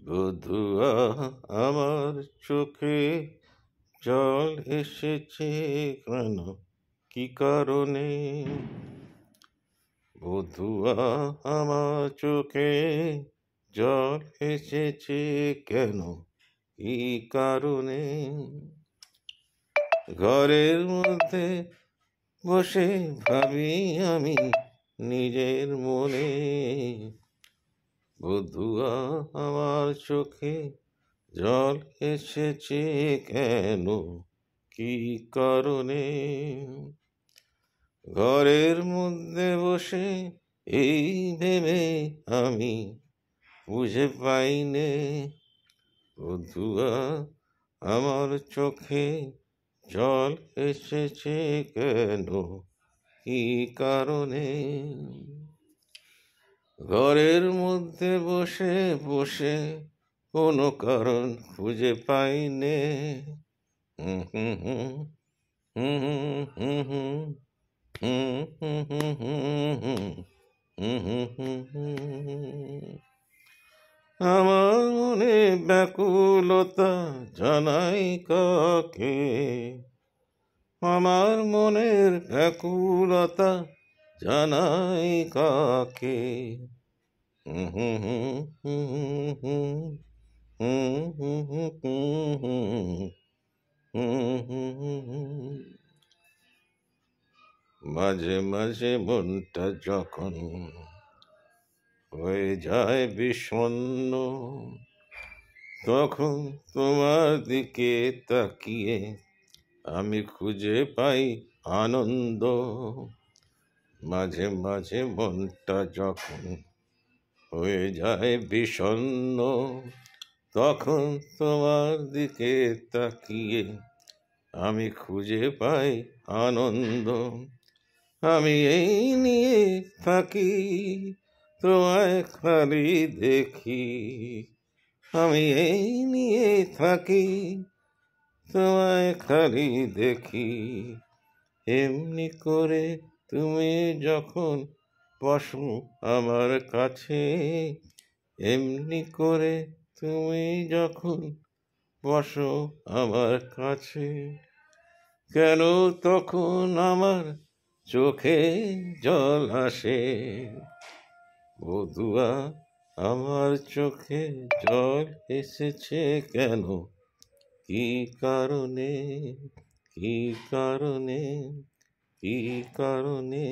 বধুয়া আমার চোখে জল এসেছে কেন, কি কারণে? বধুয়া আমার চোখে জল এসেছে কেন, কি কারণে? ঘরের মধ্যে বসে ভাবি আমি নিজের মনে, বধুয়া আমার চোখে জল এসেছে কেন, কি কারণে? ঘরের মধ্যে বসে এই ভেবে আমি বুঝে পাইনে, বধুয়া আমার চোখে জল এসেছে কেন, কি কারণে? ঘরের মধ্যে বসে বসে কোনো কারণ খুঁজে পাইনে। আমার মনে ব্যাকুলতা জানাই কাকে, আমার মনের ব্যাকুলতা জানাই কাকে? মাঝে মাঝে মনটা যখন হয়ে যায় বিষণ্ণ, তখন তোমার দিকে তাকিয়ে আমি খুঁজে পাই আনন্দ। মাঝে মাঝে মনটা যখন হয়ে যায় বিষণ্ণ, তখন তোমার দিকে তাকিয়ে আমি খুঁজে পাই আনন্দ। আমি এই নিয়ে থাকি, তোমায় খালি দেখি। আমি এই নিয়ে থাকি, তোমায় খালি দেখি। এমনি করে তুমি যখন বসো আমার কাছে, এমনি করে তুমি যখন বসো আমার কাছে, কেন তখন আমার চোখে জল আসে? বধুয়া আমার চোখে জল এসেছে কেন, কি কারণে? কি কারণে? কি কারণে?